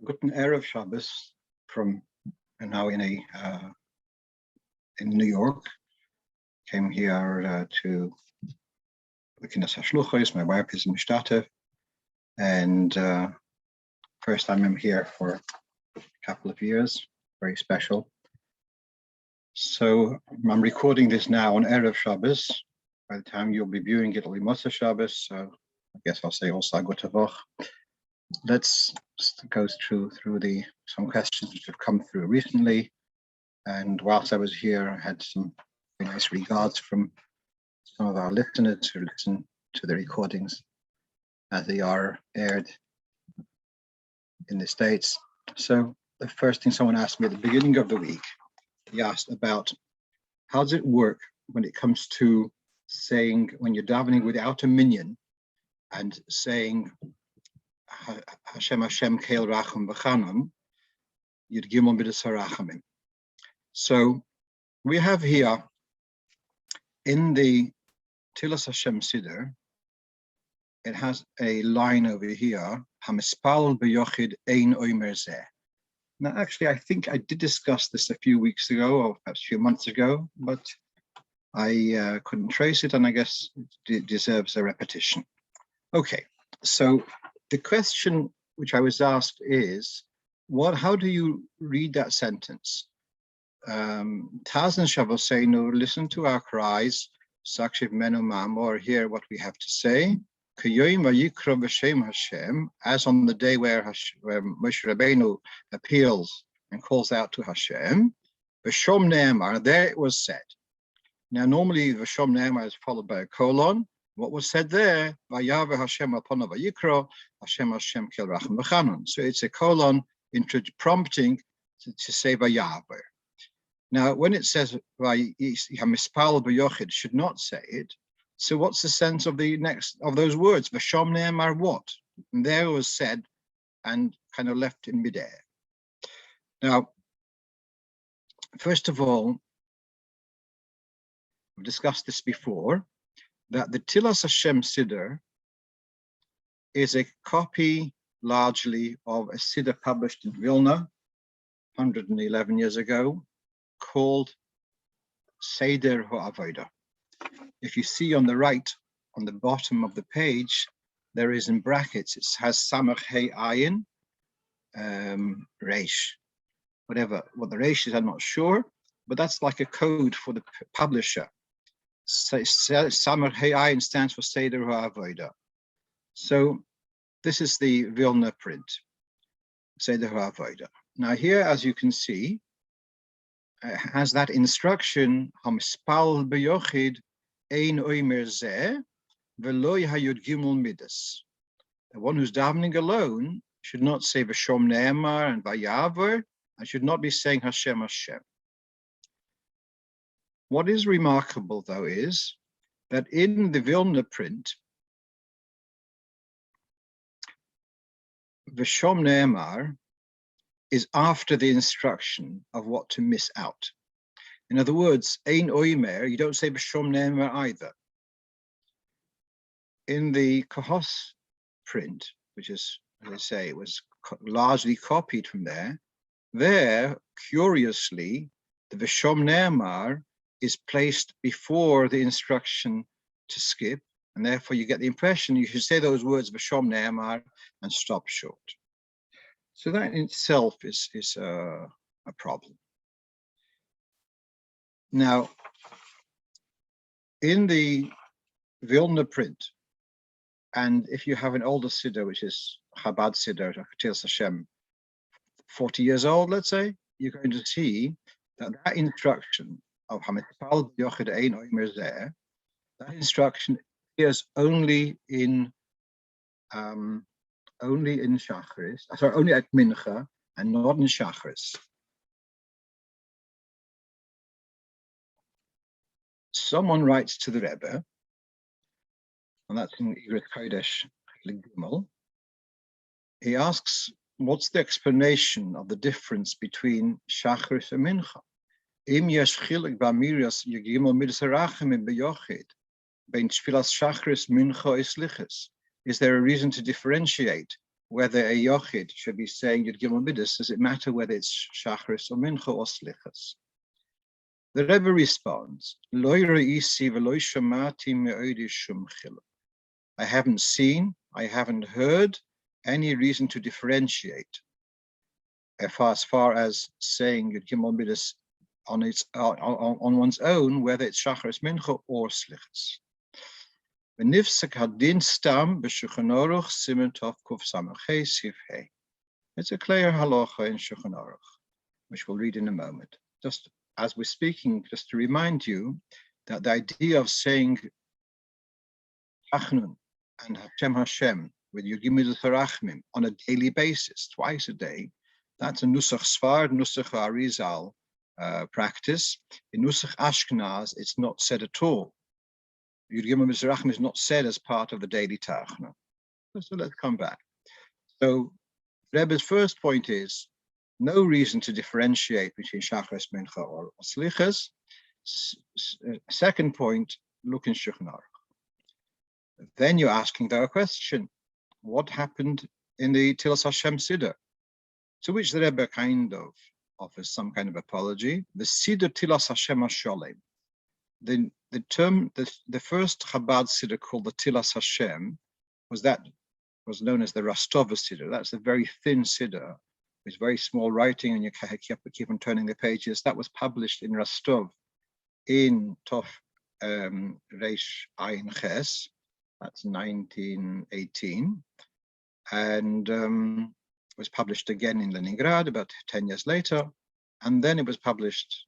Guten Erev Shabbos from, and now in New York. Came here to Kinas Hashluchos. My wife is Mishtatev, and first time I'm here for a couple of years. Very special. So I'm recording this now on Erev Shabbos. By the time you'll be viewing it, it'll be Motzei Shabbos. So I guess I'll say also Gut Tavoch. Let's go through some questions which have come through recently. And whilst I was here, I had some very nice regards from some of our listeners who listen to the recordings as they are aired in the States. So the first thing someone asked me at the beginning of the week, he asked about how does it work when it comes to saying, when you're davening without a minyan and saying Hashem Hashem Keil Racham V'Chanam, Yud Gimel Midas HaRachamim. So we have here in the Tilas Hashem Siddur, it has a line over here, Hamispal B'Yochid Ein Omer Zeh. Now, actually, I think I did discuss this a few weeks ago, or perhaps a few months ago, but I couldn't trace it, and I guess it deserves a repetition. Okay, so the question which I was asked is, how do you read that sentence? Taz and Shavosenu, listen to our cries, Sakshiv Menu Mamor, hear what we have to say. Kayoim Vayikra B'Shem Hashem, as on the day where Moshe Rabbeinu appeals and calls out to Hashem, V'Shom Ne'emar, there it was said. Now, normally V'Shom Ne'emar is followed by a colon. What was said there, Vayave Hashem Alpana Vayikra, Hashem Hashem Kil Racham V'Chanon. So it's a colon prompting to say Vayave. Now, when it says Hamispal B'Yochid, should not say it. So what's the sense of the next of those words? V'Shom Ne'emar what? And there was said and kind of left in midair. Now, first of all, we've discussed this before, that the Tilas Hashem Siddur is a copy largely of a Siddur published in Vilna 111 years ago called Seder HaAvoda. If you see on the right, on the bottom of the page, there is in brackets, it has Samach Hey Ayin, Reish. Whatever, what the Reish is, I'm not sure, but that's like a code for the publisher. Samach Hey Ayin stands for Seder HaAvoda. So this is the Vilna print, Seder HaAvoda. Now here, as you can see, it has that instruction, Hamispal B'Yochid Ein Omer Zeh V'lo Yud Gimel Midas. The one who's davening alone should not say V'Shom Ne'emar and Vayaver, and should not be saying Hashem Hashem. What is remarkable, though, is that in the Vilna print, V'Shom Ne'emar is after the instruction of what to miss out. In other words, Ein Omer, you don't say V'Shom Ne'emar either. In the Kahos print, which is, as I say, it was largely copied from there, curiously, the V'Shom Ne'emar is placed before the instruction to skip, and therefore you get the impression you should say those words V'Shom Ne'emar and stop short. So that in itself is a problem. Now, in the Vilna print, and if you have an older Siddur, which is Chabad Siddur, Tilas Hashem, 40 years old, let's say, you're going to see that instruction of Hamispal B'Yochid Ein Omer Zeh, that instruction appears only in Shacharis, sorry, only at Mincha and not in Shacharis. Someone writes to the Rebbe, and that's in Igrit Kodesh Gimel. He asks, what's the explanation of the difference between Shacharis and Mincha? Im yesh chilek b'amiras yigimel midas harachamim b'yochid bein tfilas Shacharis Mincha islichas. Is there a reason to differentiate whether a yochid should be saying Yud Gimel Midas, does it matter whether it's Shacharis or Mincha or Slichas? The Rebbe responds, I haven't seen, I haven't heard any reason to differentiate as far as saying Yud Gimel Midas on one's own, whether it's Shacharis Mincha or Slichas. It's a clear halacha in Shulchan Aruch, which we'll read in a moment. Just as we're speaking, just to remind you that the idea of saying Tachnun and Hashem with Yud Gimel Tarachmim on a daily basis, twice a day, that's a Nusach Sfard, Nusach Arizal practice. In Nusach Ashkenaz, it's not said at all. Yud Gimel Mizrachim is not said as part of the daily Tachna. So let's come back. So Rebbe's first point is no reason to differentiate between Shacharis Mincha or Slichas. Second point, look in Shulchan Aruch. Then you're asking the question, what happened in the Tilas Hashem Siddur? To which the Rebbe kind of offers some kind of apology. The Siddur Tilas Hashem HaSholem. The first Chabad Siddur called the Tilas Hashem was known as the Rostov Siddur. That's a very thin Siddur with very small writing, and you keep on turning the pages. That was published in Rostov in Tov Reish Ayin Ches. That's 1918, and was published again in Leningrad about 10 years later, and then it was published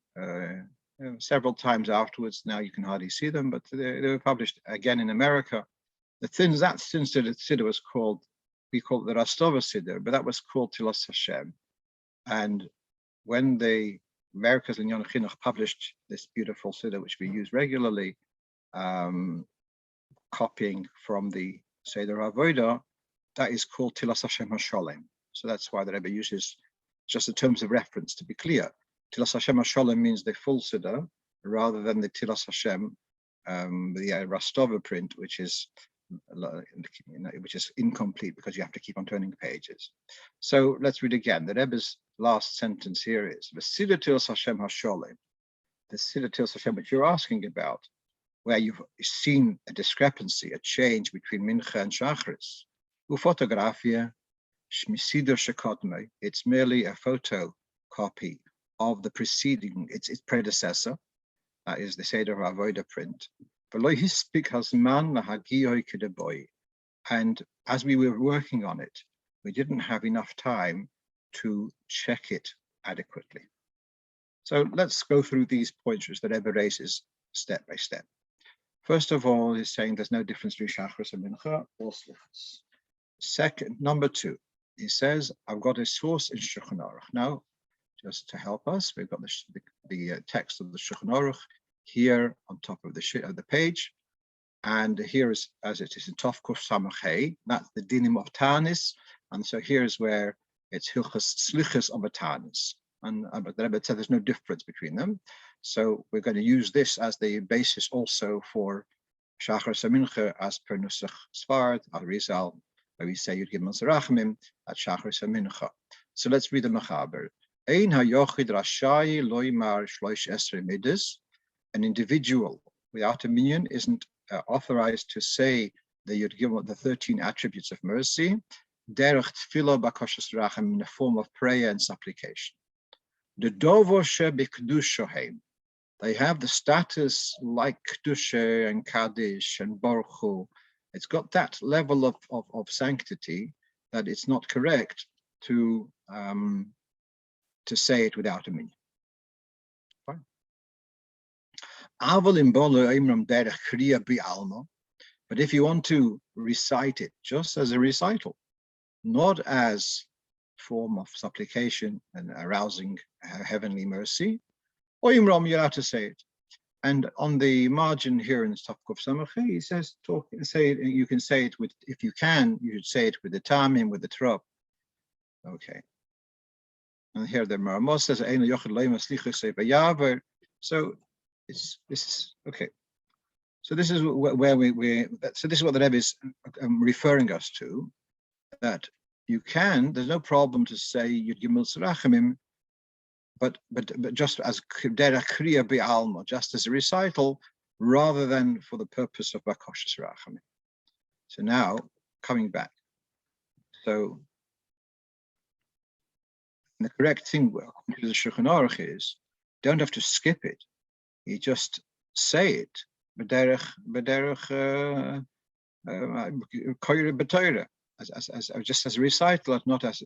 several times afterwards. Now you can hardly see them, but they were published again in America. That thin Siddur was called, we call it the Rostov Siddur, but that was called Tilas Hashem. And when the Americas and Yon Chinuch published this beautiful Siddur, which we use regularly, copying from the Seder Avoda, that is called Tilas Hashem HaSholem. So that's why the Rebbe uses just the terms of reference to be clear. Tilas Hashem HaSholem means the full Siddur rather than the Tilas Hashem, the Rostova print, which is incomplete because you have to keep on turning pages. So let's read again. The Rebbe's last sentence here is the Siddur Tilas Hashem HaSholem, the Siddur Tilas Hashem, which you're asking about, where you've seen a discrepancy, a change between Mincha and Shacharis. Ufotographia, Shmisidor Shekotme, it's merely a photocopy of the preceding, its predecessor, that is the Seder Avoda print. And as we were working on it, we didn't have enough time to check it adequately. So let's go through these points which the Rebbe raises step by step. First of all, he's saying there's no difference between Shacharis and Mincha or Slichas. Second, number two, he says, I've got a source in Shulchan Aruch. Now, just to help us, we've got the text of the Shulchan Aruch here on top of the page. And here is, as it is in Tov Kuf Samach Hey, that's the Dinim of Tanis. And so here's where it's Hilchas Slichas of a Tanis. And but the Rebbe said there's no difference between them. So we're going to use this as the basis also for Shacharis and Mincha as per Nusach Sfard, Arizal, where we say Yud Gimel Zarachmim at Shacharis and Mincha. So let's read the Mechaber. Ein hayochid rashai loimar shloish esrei midas. An individual without a minion isn't authorized to say the Yud Gimel, the 13 attributes of mercy, derech tefillah bakashas rachem, in the form of prayer and supplication. The dovo she b'kedushohem, they have the status like Kedusha and Kaddish and Baruch Hu. It's got that level of sanctity that it's not correct to say it without a minion. Fine. But if you want to recite it just as a recital, not as form of supplication and arousing heavenly mercy, or you're allowed to say it. And on the margin here in Tov Kuf Samach, he says, you can say it with, if you can, you should say it with the tamim, with the trop. Okay. And here the Maramos says, so this is okay. So this is where this is what the Rebbe is referring us to, that you can, there's no problem to say Yud Gimel Tzarachimim, but just as derech kriya be'alma, just as a recital, rather than for the purpose of bakoshes rachamim. So now, coming back. So the correct thing, according to the Shulchan Aruch, is don't have to skip it. You just say it. Just as a recital, not as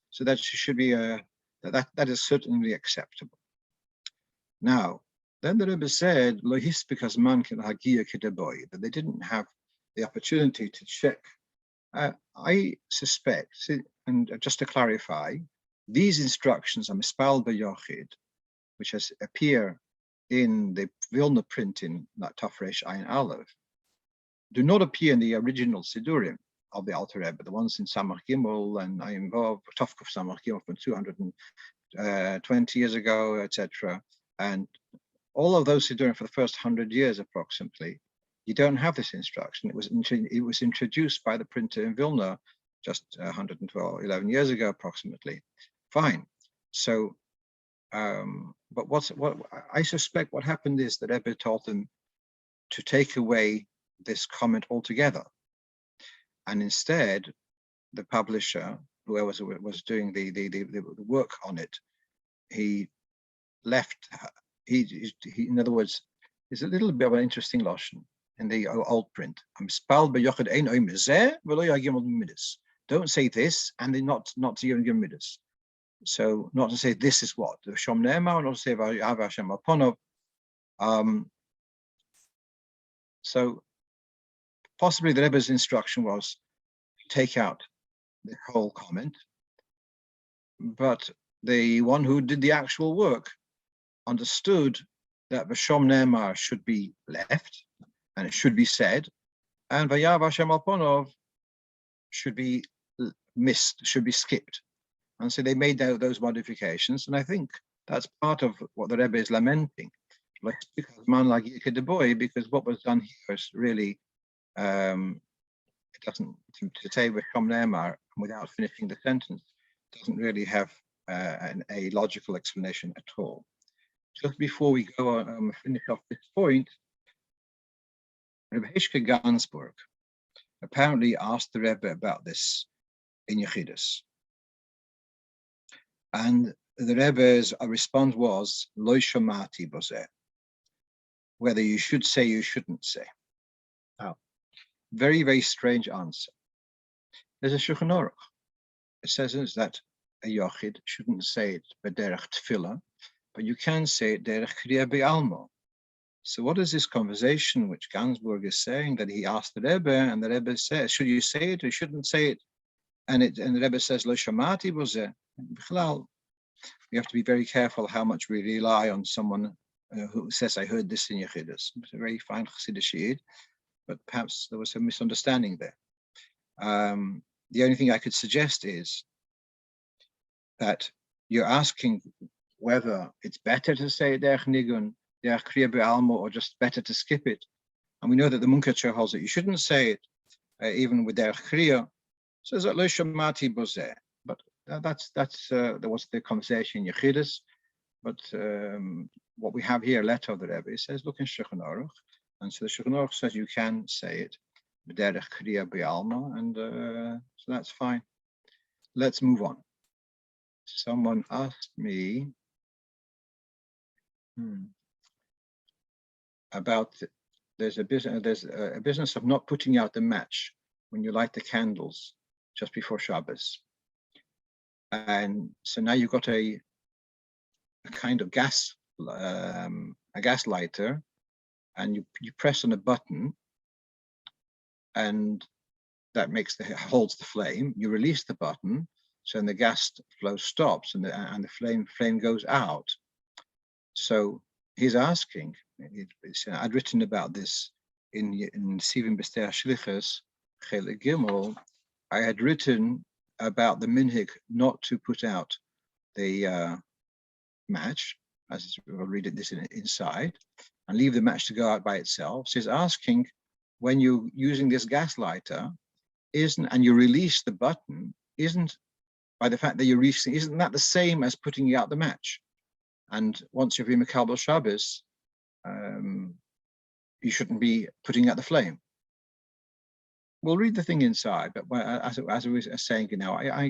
so that should be that is certainly acceptable. Now, then the Rebbe said, "Lo hispikas man hagia kedeboy," that they didn't have the opportunity to check. I suspect, and just to clarify, these instructions are mispal b'yochid, which has appear in the Vilna printing, not Tafresh Ayin Aleph, do not appear in the original Sidurim of the Alter Rebbe, the ones in Samach Gimel and Ayin Vav, Tafkuf Samach Gimel from 220 years ago, etc. And all of those Sidurim for the first 100 years approximately, you don't have this instruction. It was introduced by the printer in Vilna just 11 years ago approximately. Fine. So, but what I suspect what happened is that Rebbe told them to take away this comment altogether, and instead, the publisher, whoever was doing the work on it, he left. He in other words, it's a little bit of an interesting lotion in the old print. Don't say this, and then not to give midas. So not to say this is what the Shom Ne'emar, not to say Vayav Hashem Alponov. So possibly the Rebbe's instruction was to take out the whole comment, but the one who did the actual work understood that the Shom Ne'emar should be left and it should be said, and Vayav Hashem Alponov should be missed, should be skipped. And so they made those modifications, and I think that's part of what the Rebbe is lamenting. Like man like boy, because what was done here is really it doesn't to say with Shom Ne'emar without finishing the sentence doesn't really have a logical explanation at all. Just before we go on finish off this point, Rebbe Hishke Gansburg apparently asked the Rebbe about this in Yechidus. And the Rebbe's response was, Lo shamati bozeh, whether you should say, you shouldn't say. Now, very, very strange answer. There's a Shulchan Aruch. It says that a Yochid shouldn't say it b'derech tefillah, but you can say it derech kriya be'almo. So what is this conversation which Gansburg is saying that he asked the Rebbe, and the Rebbe says, should you say it or shouldn't say it? And the Rebbe says, Lo shamati bozeh. We have to be very careful how much we rely on someone who says, I heard this in Yechidus. It's a very fine Chassidish shiur, but perhaps there was some misunderstanding there. The only thing I could suggest is that you're asking whether it's better to say derech nigun, derech kriya be'almo, or just better to skip it. And we know that the Munkacher holds that you shouldn't say it, even with derech kriya. So that lo shamati bozeh. But there was the conversation in Yechidus. But what we have here, letter of the Rebbe, it says, look in Shulchan Aruch, and so the Shulchan Aruch says you can say it, b'derech kriya be'alma, and so that's fine. Let's move on. Someone asked me about there's a business of not putting out the match when you light the candles just before Shabbos, and so now you've got a kind of gas lighter, and you press on a button, and that holds the flame. You release the button, so then the gas flow stops, and the flame goes out. So he's asking. I'd written about this in Sivim B'Stei HaShlichus Chelik Gimel. I had written about the minhag not to put out the match, as we'll read it this inside, and leave the match to go out by itself. So he's asking, when you're using this gas lighter, and you release the button, isn't by the fact that you're reaching, isn't that the same as putting out the match? And once you've been Makabel Shabbos, you shouldn't be putting out the flame. We'll read the thing inside, but as I was saying,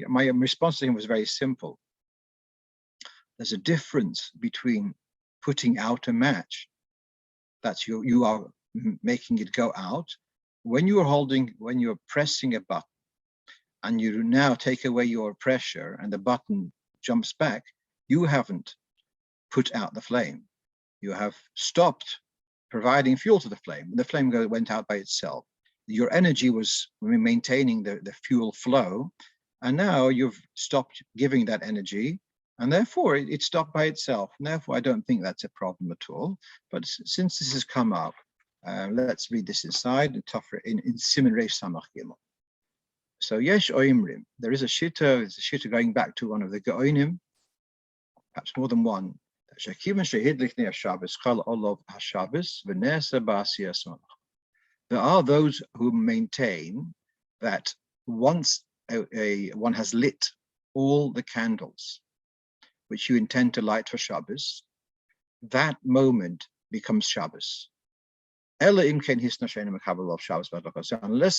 my response to him was very simple. There's a difference between putting out a match, that's you are making it go out. When you're pressing a button, and you now take away your pressure and the button jumps back, you haven't put out the flame. You have stopped providing fuel to the flame. The flame went out by itself. Your energy was maintaining the fuel flow, and now you've stopped giving that energy, and therefore it stopped by itself. And therefore, I don't think that's a problem at all. But since this has come up, let's read this inside in Siman Reish Samach Gimel. So Yesh Oimrim, there is a shiur going back to one of the Geonim, perhaps more than one. There are those who maintain that once one has lit all the candles which you intend to light for Shabbos, that moment becomes Shabbos. Unless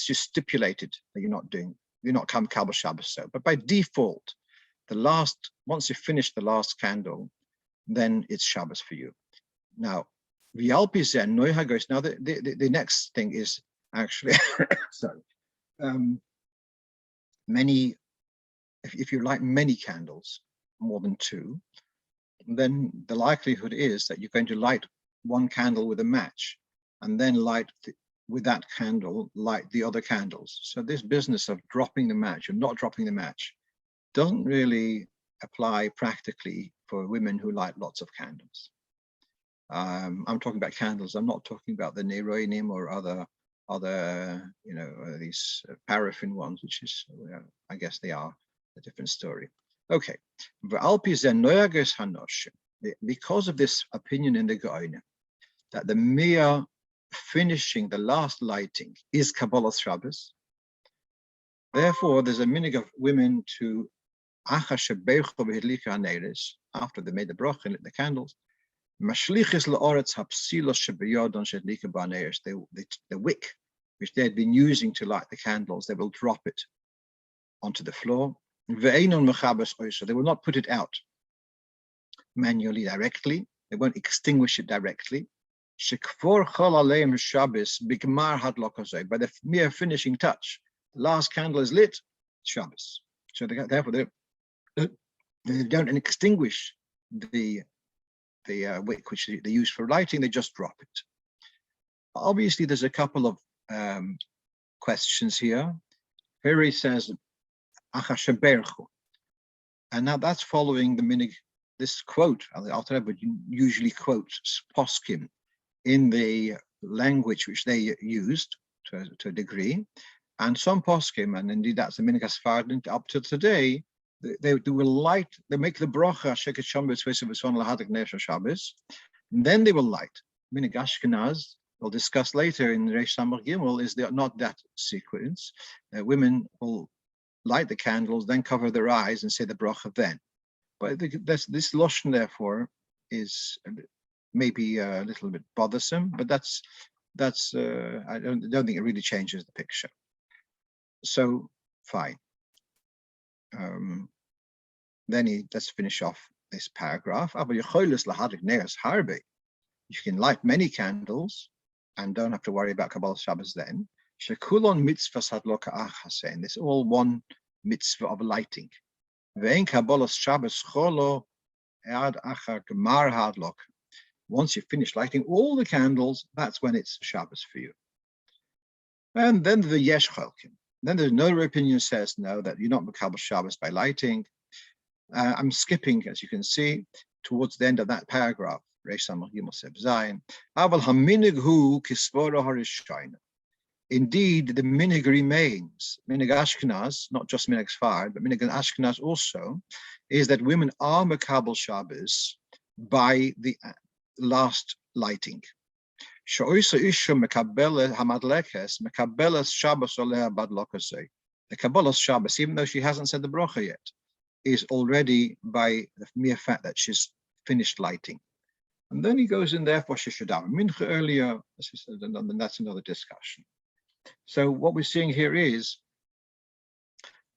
you stipulated that you're not Kabbalah Shabbos, so. But by default, once you finish the last candle, then it's Shabbos for you. Now, the next thing is actually, sorry, if you light many candles, more than two, then the likelihood is that you're going to light one candle with a match, and then with that candle, light the other candles. So this business of dropping the match or not dropping the match doesn't really apply practically for women who light lots of candles. I'm talking about candles. I'm not talking about the Neroinim or other these paraffin ones, which is, I guess they are a different story. Okay. Because of this opinion in the Geonim, that the mere finishing the last lighting is Kabbalah Shabbos, therefore there's a minhag of women to after they made the bracha and lit the candles, the wick which they had been using to light the candles, they will drop it onto the floor. So they will not put it out manually directly. They won't extinguish it directly. By the mere finishing touch, the last candle is lit, Shabbos. So therefore they don't extinguish the wick which they use for lighting, they just drop it. Obviously, there's a couple of questions here. Here he says, and now that's following the minhag, this quote, the Alter Rebbe usually quotes poskim in the language which they used to a degree, and some poskim, and indeed that's the minhag Sfardim up to today, they make the bracha sheket shambes v'son la'hadik nesha Shabbos, and then they will light. Minhag Ashkenaz, we'll discuss later in Reish Samach Gimel, is not that sequence. Women will light the candles, then cover their eyes and say the bracha then. But this lashon, therefore, is maybe a little bit bothersome, but that's I don't think it really changes the picture. So fine. Then let's finish off this paragraph. You can light many candles and don't have to worry about Kabbalah Shabbos then. And there's all one mitzvah of lighting. Once you finish lighting all the candles, that's when it's Shabbos for you. And then the Yesh Chalkim. Then there's another opinion says no, that you're not Makabel Shabbos by lighting. I'm skipping, as you can see, towards the end of that paragraph. Reish Samach Gimel Seb Zayin. Aval haminig hu kisvora harishayna. Indeed, the minhag remains. Minhag Ashkenaz, not just minhag Sfard, but minhag Ashkenaz also, is that women are Makabel Shabbos by the last lighting. The Kabbalah's Shabbos, even though she hasn't said the bracha yet, is already by the mere fact that she's finished lighting. And then he goes in there for Shishadam. Mincha earlier, and that's another discussion. So what we're seeing here is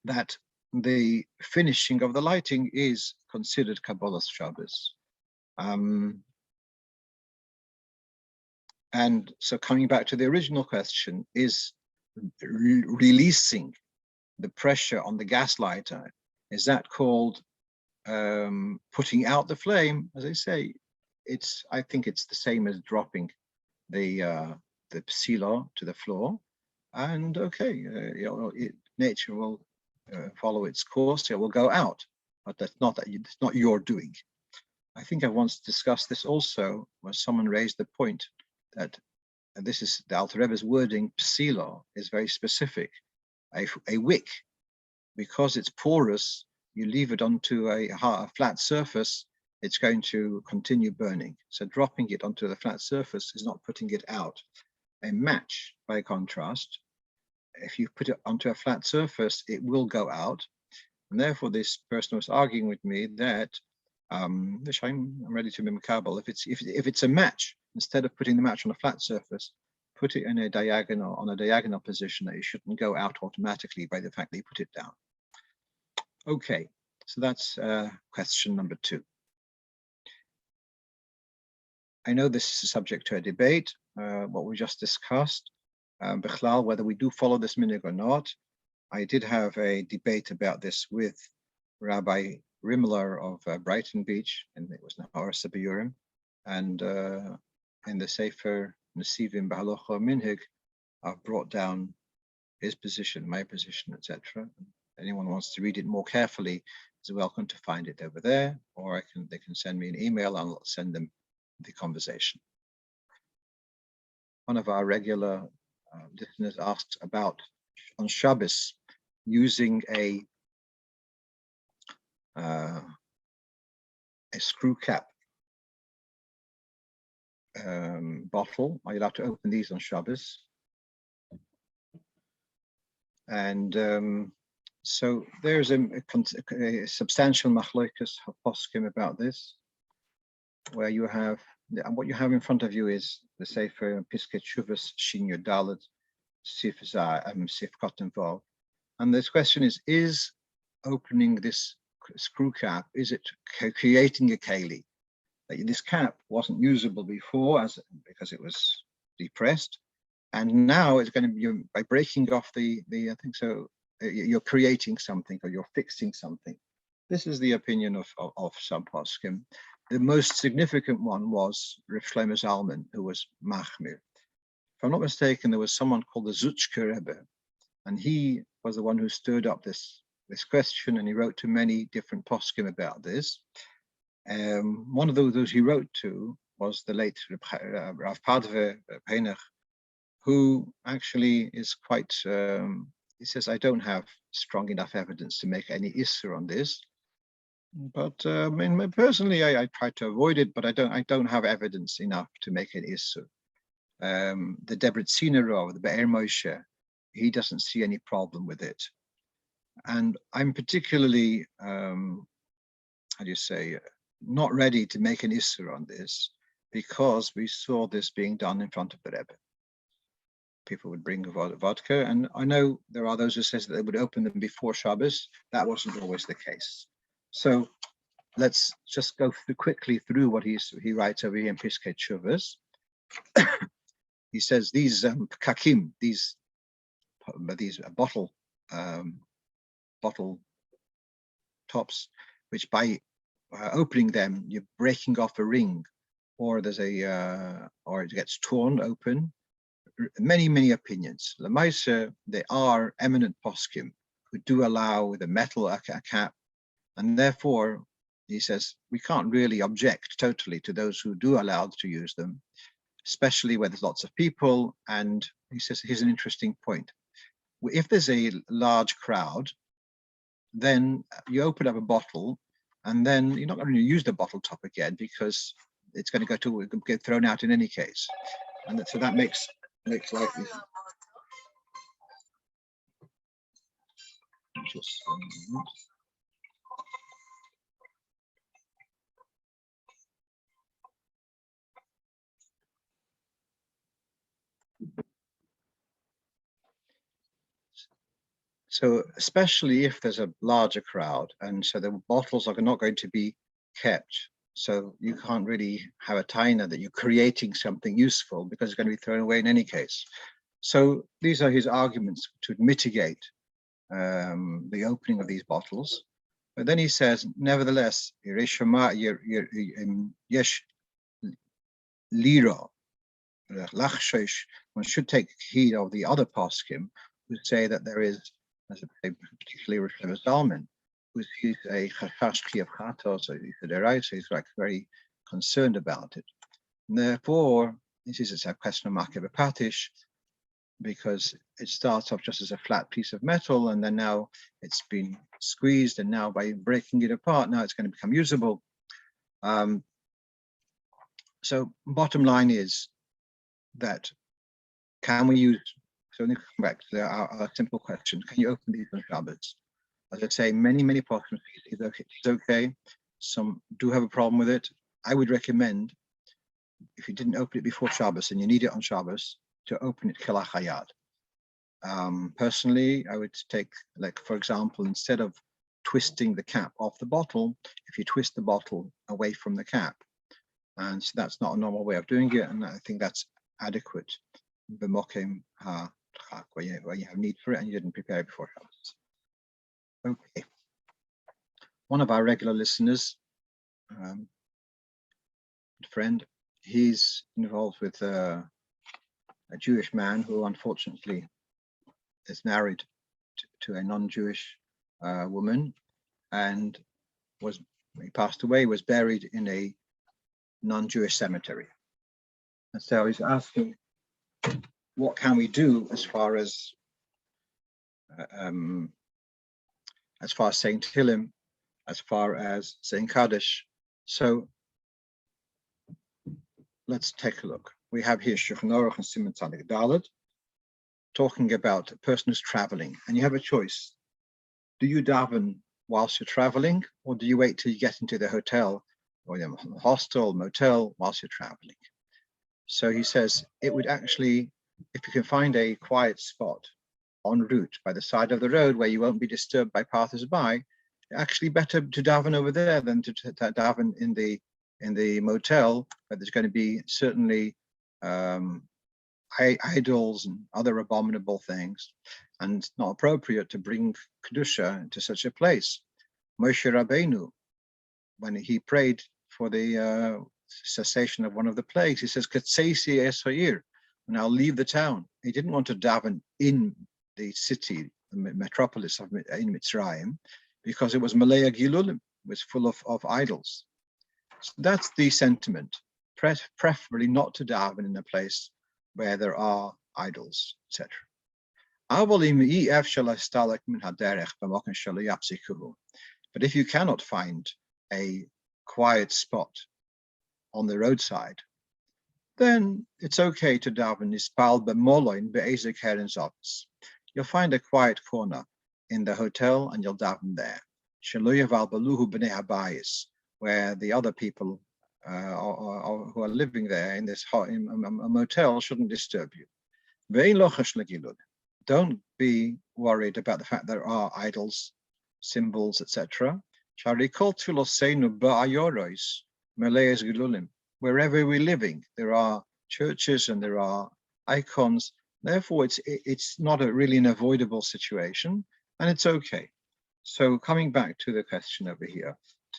that the finishing of the lighting is considered Kabbalah's Shabbos. And so coming back to the original question, is releasing the pressure on the gas lighter, is that called putting out the flame? As I say, I think it's the same as dropping the psila to the floor. And okay, nature will follow its course. It will go out, but it's not your doing. I think I once discussed this also when someone raised the point that, and this is the Alter Rebbe's wording, psila is very specific. A wick, because it's porous, you leave it onto a flat surface, it's going to continue burning. So dropping it onto the flat surface is not putting it out. A match, by contrast, if you put it onto a flat surface, it will go out. And therefore, this person was arguing with me that, which I'm ready to be makabel, if it's a match, instead of putting the match on a flat surface, put it in a diagonal position, that it shouldn't go out automatically by the fact that you put it down. Okay, so that's question number 2. I know this is subject to a debate, what we just discussed, Bechlal, whether we do follow this minhag or not. I did have a debate about this with Rabbi Rimler of Brighton Beach, and it was Nahar Sabiurim, and in the Sefer Nesivim Halocho Minhag, I've brought down his position, my position, etc. Anyone wants to read it more carefully is welcome to find it over there, or they can send me an email and I'll send them the conversation. One of our regular listeners asked about on Shabbos using a screw cap bottle. Are you allowed to open these on Shabbos? And so there's a substantial machlokas poskim about this, where you have, and what you have in front of you is the Sefer Pisket Shuvas Shin Yud Dalet Sif Cotton Vav. And this question is opening this screw cap, is it creating a keli? This cap wasn't usable before because it was depressed, and now it's going to be, by breaking off the I think so, you're creating something or you're fixing something. This is the opinion of some poskim. The most significant one was Rav Shlomo Zalman, who was machmir. If I'm not mistaken, there was someone called the Zuchke Rebbe, and he was the one who stirred up this question, and he wrote to many different poskim about this. One of those he wrote to was the late Rav Padve Peinach, who actually is quite, he says, I don't have strong enough evidence to make any issur on this. But personally, I try to avoid it, but I don't have evidence enough to make an issur. The Debretziner Rov, the Be'er Moshe, he doesn't see any problem with it. And I'm particularly, how do you say, not ready to make an issur on this, because we saw this being done in front of the Rebbe. People would bring vodka, and I know there are those who says that they would open them before Shabbos. That wasn't always the case. So let's just go quickly through what he writes over here in Piskei Teshuvos. He says these kakim, these bottle tops, which by opening them you're breaking off a ring, or there's or it gets torn open. Many opinions. The Maisa, they are eminent poskim who do allow the metal a cap, and therefore he says we can't really object totally to those who do allow to use them, especially where there's lots of people. And he says here's an interesting point: if there's a large crowd, then you open up a bottle, and then you're not going to use the bottle top again because it's going to get thrown out in any case, and so that makes life easy. Just a moment. So especially if there's a larger crowd, and so the bottles are not going to be kept. So you can't really have a taina that you're creating something useful because it's going to be thrown away in any case. So these are his arguments to mitigate the opening of these bottles. But then he says, nevertheless, yesh lira, one should take heed of the other poskim who say that there is, as a particularly Rosh Zalman, who's a chashki of chatos, so he's like very concerned about it. And therefore, this is a question of makeh b'patish, because it starts off just as a flat piece of metal, and then now it's been squeezed, and now by breaking it apart, now it's going to become usable. So bottom line is that can we use, so let me come back to our simple question, can you open these on Shabbos? As I say, many pockets it's okay. Some do have a problem with it. I would recommend, if you didn't open it before Shabbos and you need it on Shabbos, to open it k'lach hayad. Personally, I would take, like, for example, instead of twisting the cap off the bottle, if you twist the bottle away from the cap, and so that's not a normal way of doing it, and I think that's adequate. B'mokim ha-chak, where you have need for it and you didn't prepare it before Shabbos. Okay. One of our regular listeners, friend, he's involved with a Jewish man who unfortunately is married to a non-Jewish woman, and he passed away, was buried in a non-Jewish cemetery. And so he's asking, what can we do as far as saying Tehillim, as far as saying Kaddish? So let's take a look. We have here Shulchan Aruch and Siman Tzadik Daled, talking about a person who's traveling, and you have a choice. Do you daven whilst you're traveling, or do you wait till you get into the hotel or the hostel, motel whilst you're traveling? So he says it would actually, if you can find a quiet spot en route by the side of the road where you won't be disturbed by passers-by, actually better to daven over there than to daven in the motel, where there's going to be certainly idols and other abominable things, and it's not appropriate to bring Kedusha into such a place. Moshe Rabbeinu, when he prayed for the cessation of one of the plagues, he says, Katseisi es ha'ir, and I'll leave the town. He didn't want to daven in the city, the metropolis of in Mitzrayim, because it was Malaya Gilulim, was full of idols. So that's the sentiment, preferably not to daven in a place where there are idols, etc. But if you cannot find a quiet spot on the roadside, then it's okay to daven ispal b'moloin be'ezek herens office. You'll find a quiet corner in the hotel and you'll daven there. Where the other people who are living there in this in a motel shouldn't disturb you. Don't be worried about the fact there are idols, symbols, etc. Wherever we're living, there are churches and there are icons. Therefore, it's not really an avoidable situation, and it's okay. So coming back to the question over here,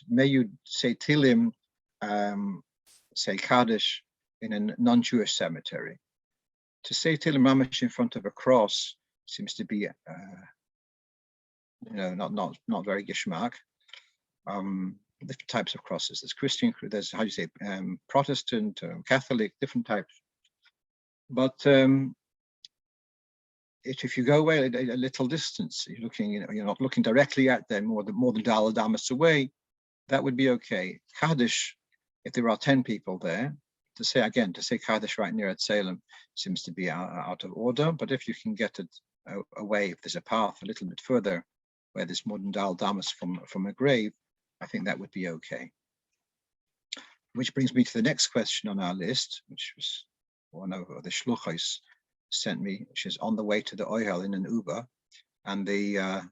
may you say Tehillim, say Kaddish in a non-Jewish cemetery. To say Tehillim mamash in front of a cross seems to be, not very geschmack. Different types of crosses. There's Christian, there's Protestant, Catholic, different types. But if you go away a little distance, you're looking, you're not looking directly at them, more than Daled Amos away, that would be okay. Kaddish, if there are 10 people there, to say Kaddish right near at Salem seems to be out of order. But if you can get it away, if there's a path a little bit further where there's modern Dal Damas from a grave, I think that would be okay. Which brings me to the next question on our list, which was one of the shluchos sent me, which is on the way to the Ohel in an Uber, and the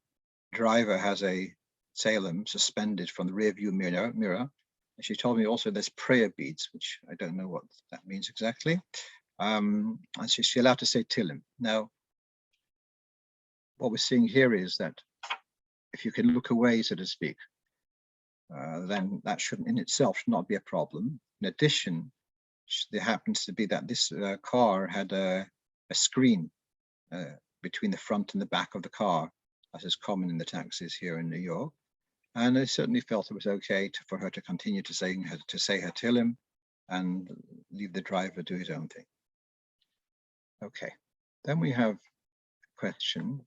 driver has a tselem suspended from the rear view mirror. And she told me also there's prayer beads, which I don't know what that means exactly. And she's allowed to say Tehillim. Now, what we're seeing here is that if you can look away, so to speak, then that shouldn't in itself should not be a problem. In addition, there happens to be that this car had a screen between the front and the back of the car, as is common in the taxis here in New York. And I certainly felt it was okay for her to continue to say her Tehillim and leave the driver do his own thing. Okay, then we have a question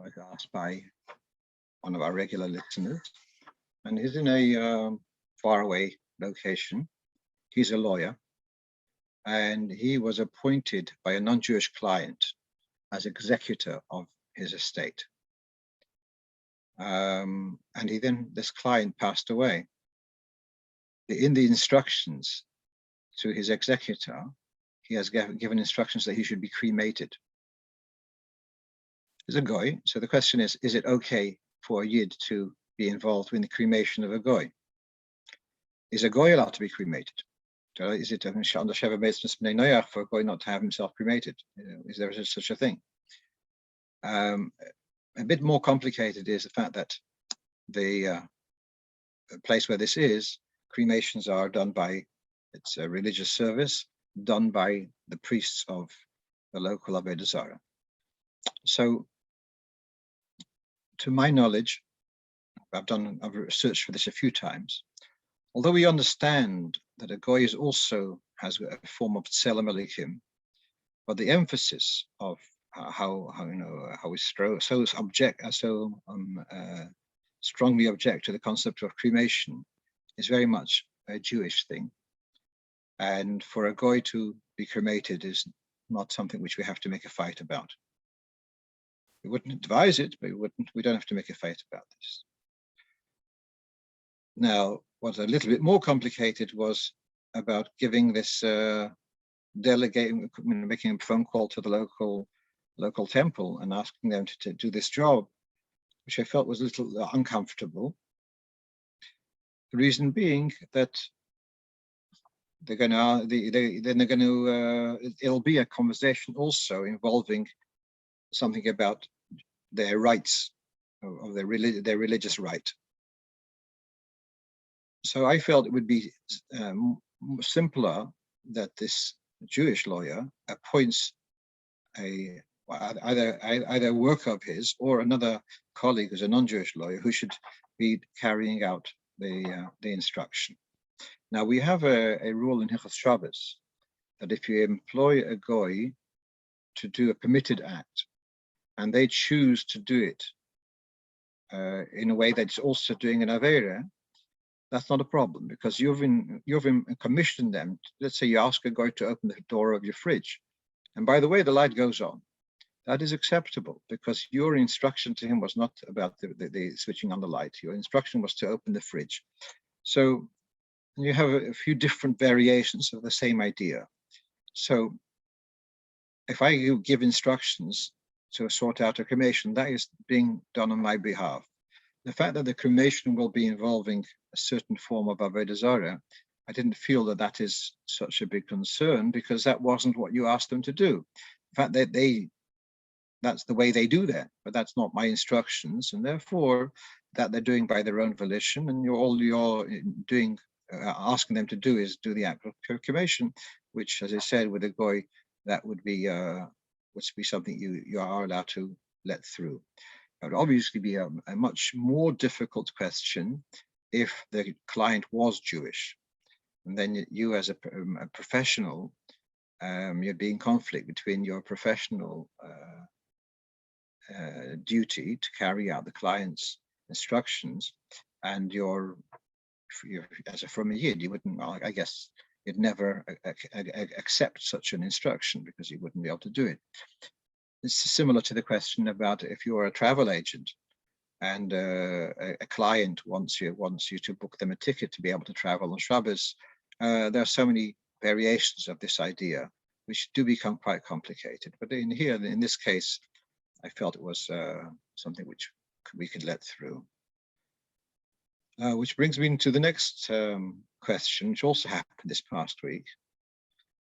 I was asked by one of our regular listeners, and he's in a faraway location. He's a lawyer, and he was appointed by a non-Jewish client as executor of his estate. And this client passed away. In the instructions to his executor, he has given instructions that he should be cremated. He's a goy, so the question is it okay for a yid to be involved in the cremation of a goy? Is a goy allowed to be cremated? Is it under Sheva Meisnes for a goy not to have himself cremated? Is there such a thing? A bit more complicated is the fact that the place where this is, cremations are done by, it's a religious service done by the priests of the local Avoda Zarah. So, to my knowledge, I've researched for this a few times. Although we understand that a goy also has a form of tselem elikim, but the emphasis of how we strongly object to the concept of cremation is very much a Jewish thing. And for a goy to be cremated is not something which we have to make a fight about. We wouldn't advise it, but we don't have to make a fight about this. Now, what's a little bit more complicated was about giving this delegating, making a phone call to the local temple and asking them to do this job, which I felt was a little uncomfortable. The reason being that it'll be a conversation also involving something about their rights, of their religious right. So I felt it would be simpler that this Jewish lawyer appoints either a worker of his or another colleague who's a non-Jewish lawyer who should be carrying out the instruction. Now we have a rule in Hilchos Shabbos that if you employ a goy to do a permitted act, and they choose to do it in a way that's also doing an avera, that's not a problem, because you've commissioned them. Let's say you ask a goy to open the door of your fridge, and by the way, the light goes on. That is acceptable, because your instruction to him was not about the switching on the light. Your instruction was to open the fridge. So you have a few different variations of the same idea. So if I give instructions to sort out a cremation, that is being done on my behalf. The fact that the cremation will be involving a certain form of Avoda Zarah, I didn't feel that is such a big concern, because that wasn't what you asked them to do. In fact, that's the way they do that, but that's not my instructions, and therefore that they're doing by their own volition, and all you're doing, asking them to do is do the act of cremation, which, as I said, with a goy, that would be something you are allowed to let through. It would obviously be a much more difficult question if the client was Jewish, and then you as a professional, you'd be in conflict between your professional duty to carry out the client's instructions and your as a Frum yid, you wouldn't. Well, I guess you'd never accept such an instruction, because you wouldn't be able to do it. It's similar to the question about if you're a travel agent and a client wants you to book them a ticket to be able to travel on Shabbos. There are so many variations of this idea, which do become quite complicated. But in this case, I felt it was something which we could let through. Which brings me to the next question, which also happened this past week,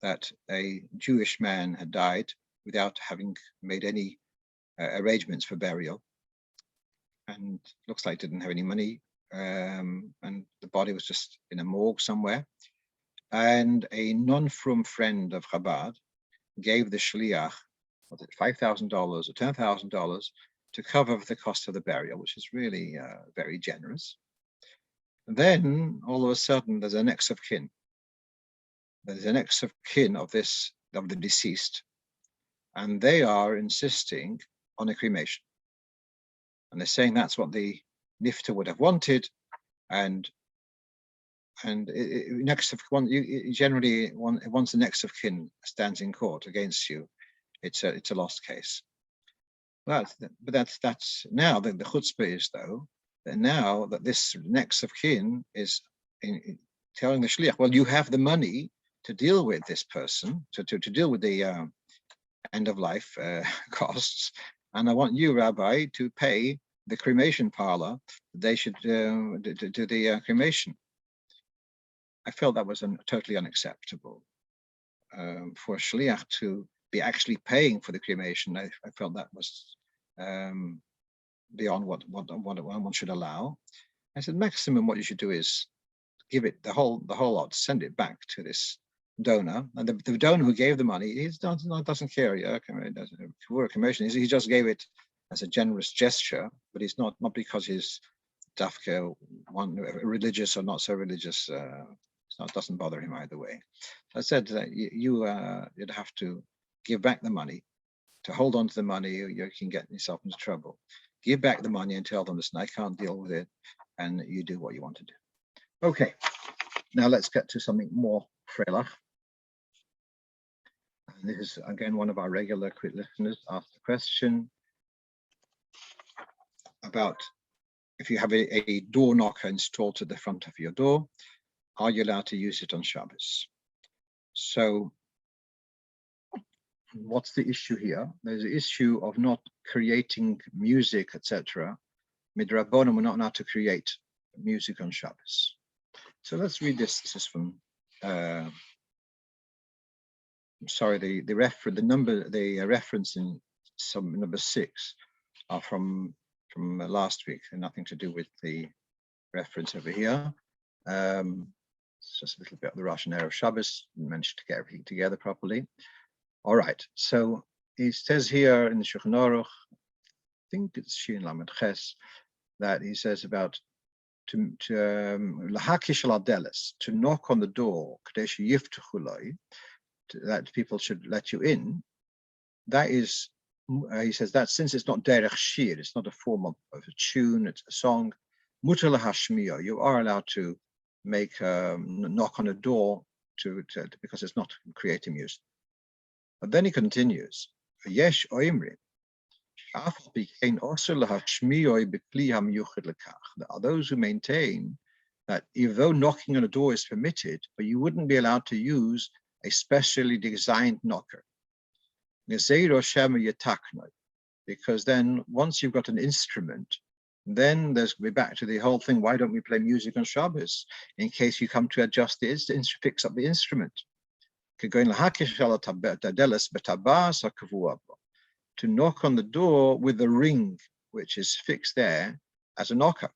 that a Jewish man had died without having made any arrangements for burial, and looks like didn't have any money, and the body was just in a morgue somewhere. And a non-Frum friend of Chabad gave the shliach, was it $5,000 or $10,000 to cover the cost of the burial, which is really very generous. And then all of a sudden, there's a next of kin. There's a next of kin of the deceased, and they are insisting on a cremation. And they're saying that's what the nifter would have wanted, and next of one, generally once the next of kin stands in court against you, it's a lost case. But that's now the chutzpah is though that now that this next of kin is telling the shliach, well, you have the money to deal with this person, to deal with the end of life costs, and I want you, Rabbi, to pay the cremation parlor. They should do the cremation. I felt that was totally unacceptable for a shliach to be actually paying for the cremation. I felt that was beyond what one should allow. I said, maximum what you should do is give it the whole lot, send it back to this donor, and the donor who gave the money, he doesn't care. For a cremation, he just gave it as a generous gesture, but it's not because he's dafka one religious or not so religious. It doesn't bother him either way. So I said that you'd have to give back the money. To hold on to the money, you can get yourself into trouble. Give back the money and tell them, listen, I can't deal with it, and you do what you want to do. Okay, now let's get to something more freilich. And this is again one of our regular quick listeners asked the question about if you have a door knocker installed to the front of your door, are you allowed to use it on Shabbos? So what's the issue here? There's the issue of not creating music, etc. Midrabanan, we're not allowed to create music on Shabbos. So let's read this. This is from the reference in some number 6 are from last week, and nothing to do with the reference over here. It's just a little bit of the Russian era of Shabbos. We managed to get everything together properly. All right. So he says here in the Shulchan Aruch, I think it's Shin Lamed Ches, that he says about to knock on the door, that people should let you in. That is, he says that since it's not derech shir, it's not a form of a tune, it's a song. Mutar lahashmiya, you are allowed to make knock on a door because it's not creating music. But then he continues, Yesh oimrim, there are those who maintain that even though knocking on a door is permitted, but you wouldn't be allowed to use a specially designed knocker. Because then once you've got an instrument, then we're back to the whole thing, why don't we play music on Shabbos? In case you come to adjust the instrument, fix up the instrument. To knock on the door with the ring, which is fixed there as a knocker.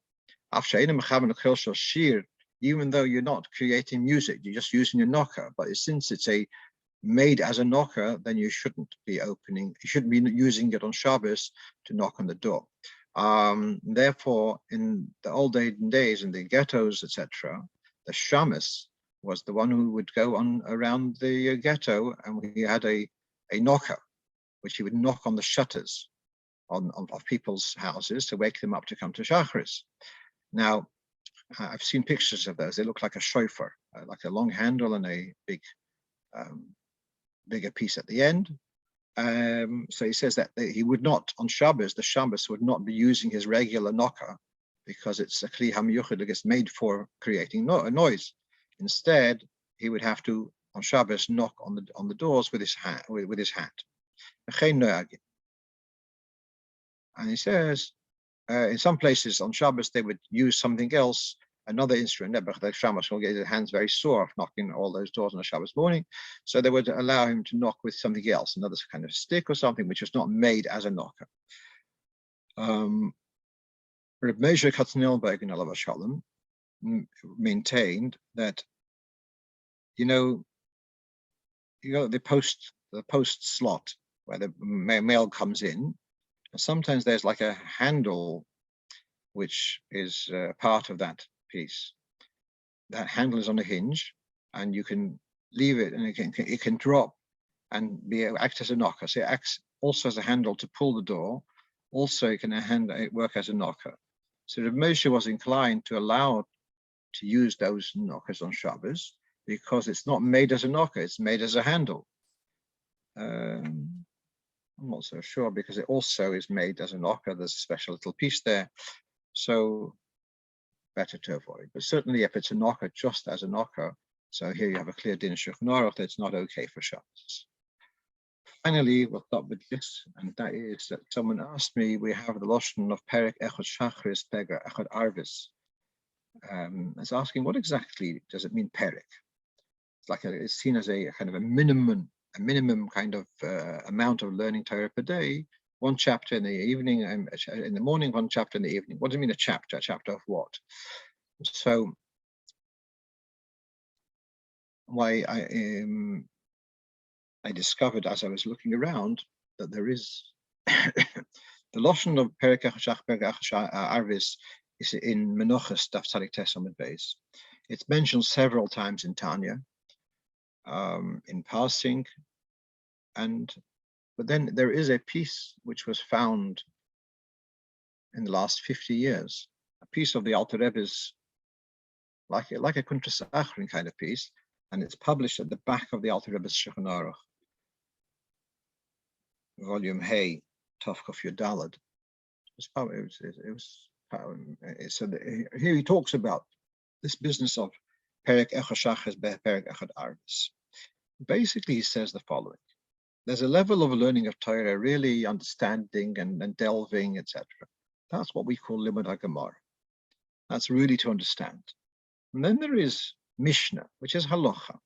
Even though you're not creating music, you're just using your knocker. But since it's made as a knocker, then you shouldn't be using it on Shabbos to knock on the door. Therefore, in the old days, in the ghettos, etc., the shamus was the one who would go on around the ghetto, and he had a knocker, which he would knock on the shutters of people's houses to wake them up to come to Shacharis. Now, I've seen pictures of those. They look like a shofar, like a long handle and a bigger piece at the end. So he says that he would not, on Shabbos, the Shabbos would not be using his regular knocker because it's a kli hamiyuchid that gets made for creating a noise. Instead, he would have to, on Shabbos, knock on the doors with his hat. And he says, in some places on Shabbos, they would use something else, another instrument. The Shabbos will get his hands very sore of knocking all those doors on a Shabbos morning. So they would allow him to knock with something else, another kind of stick or something, which was not made as a knocker. Reb Moshe Katznelberg alav hashalom maintained that, the post slot where the mail comes in, and sometimes there's like a handle which is part of that piece. That handle is on a hinge, and you can leave it, and it can drop and act as a knocker. So it acts also as a handle to pull the door. Also, it can work as a knocker. So Reb Moshe was inclined to allow to use those knockers on Shabbos because it's not made as a knocker; it's made as a handle. I'm not so sure because it also is made as a knocker. There's a special little piece there, so better to avoid. But certainly, if it's a knocker, just as a knocker, so here you have a clear din Shulchan Aruch that's not okay for Shabbos. Finally, we'll stop with this, and that is that someone asked me, we have the Lashon of Perek Echad Shachris, Perek Echad Arvis. It's asking, what exactly does it mean, Perek? It's like it's seen as a kind of a minimum kind of amount of learning Torah per day. One chapter in the evening, and in the morning, one chapter in the evening. What does it mean, a chapter? A chapter of what? So, why I discovered as I was looking around that there is the Lashon of Perek Echad Arvis is in Menachos Daf Tzadik Tes Amud Beis. It's mentioned several times in Tanya, in passing, but then there is a piece which was found in the last 50 years, a piece of the Alter Rebbe's, like a Kuntras Achrin kind of piece, and it's published at the back of the Alter Rebbe's Shulchan Aruch, volume Hey, Tov Kuf Yud Daled. So here he talks about this business of Perek Echad Shachris, Perek Echad Arvis. Basically, he says the following: there's a level of learning of Torah, really understanding and delving, etc. That's what we call Limud HaGemara. That's really to understand. And then there is Mishnah, which is Halocha,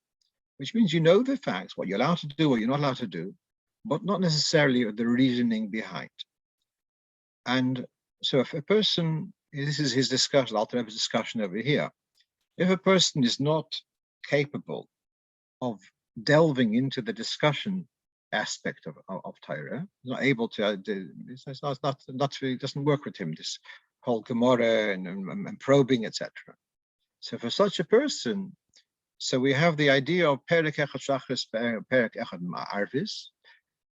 which means you know the facts, what you're allowed to do, what you're not allowed to do, but not necessarily the reasoning behind. And so if a person, this is his discussion, Alter Rebbe's discussion over here, if a person is not capable of delving into the discussion aspect of Torah, not able to, it doesn't work with him, this whole Gemara and probing, etc. So for such a person, so we have the idea of Perek Echad Shachris, Perek Echad Arvis,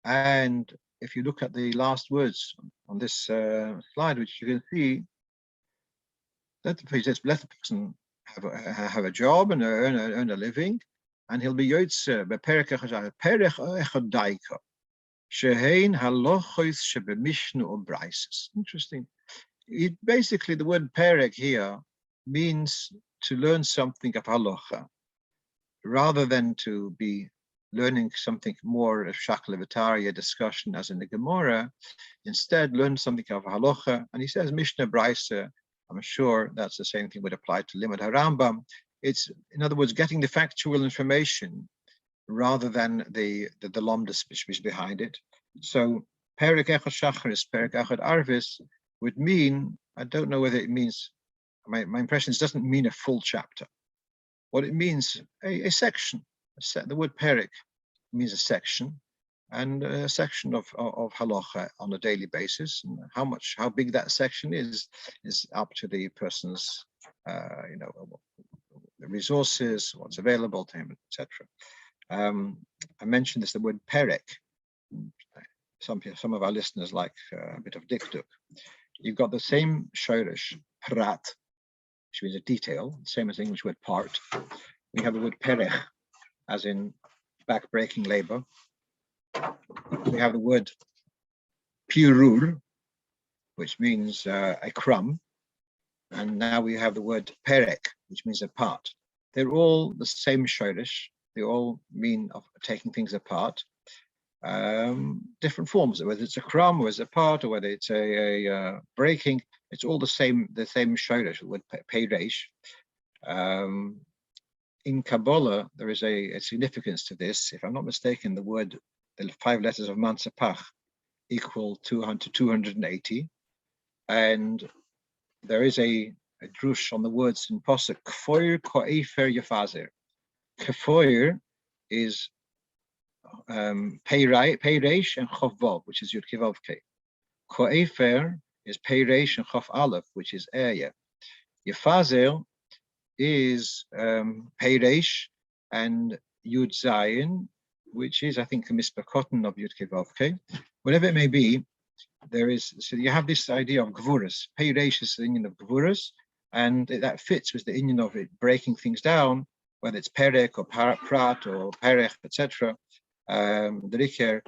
and if you look at the last words on this slide, which you can see, let the person have a job and earn a living, and he'll be Yotze bePerek Echad Daika Shehein Halochos Shebemishnu Ubraises. Interesting. Basically, the word Perek here means to learn something of halacha, rather than to be learning something more of Shaklevatariya discussion as in the Gemara. Instead, learn something of halacha. And he says Mishnah Braisa. I'm sure that's the same thing would apply to Limud HaRambam. It's, in other words, getting the factual information rather than the lomdus which is behind it. So Perek Echad Shachris, Perek Echad Arvis would mean, I don't know whether it means, my impression is it doesn't mean a full chapter. What it means, a section. The word Perek means a section, and a section of halacha on a daily basis. And how big that section is up to the person's, the resources, what's available to him, etc. I mentioned this, the word Perek. Some of our listeners like a bit of dikduk. You've got the same shoresh, prat, which means a detail, same as the English word part. We have the word perech, as in back-breaking labor. we have the word pirur, which means a crumb, and now we have the word perek, which means a part. They're all the same shorish. They all mean of taking things apart. Different forms, whether it's a crumb, or it's a part, or whether it's a breaking. It's all the same shorish, the word peiresh. In Kabbalah, there is a significance to this. If I'm not mistaken, the 5 letters of Mansapach equal 280. And there is a drush on the words in Posuk, Kfoir Ko'efer Yafazer. Kfoir is Peireish and Chovvav, which is Yud Kivav Ke. Ko'efer is Peireish and Chov Aleph, which is Eya. Yafazer is Peireish and Yud Zayin, which is, I think, a mispakotten of Yud Kivav Ke. Whatever it may be, so you have this idea of Gvuras. Peireish is the Indian of Gvuras, and that fits with the Indian of it breaking things down, whether it's Perek or Prat or Perech, etc. The Riker,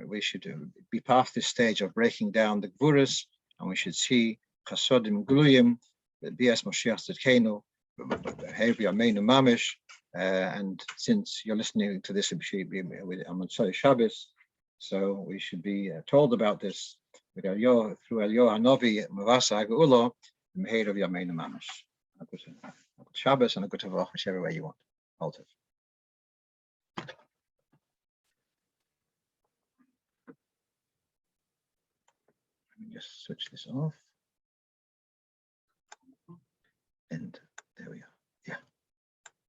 we should be past this stage of breaking down the Gvuras, and we should see Chasodim Gluyim, Bias Moshiach Tzedkenu, Behavior Meinu Mamish, and since you're listening to this, it should be on Shabbos, so we should be told about this with through Elyo Hanovi Mavasa Hageulo, the Meher of Yameinu Mamish. A good Shabbos and a good Tavach, whichever way you want. Alter. Let me just switch this off. And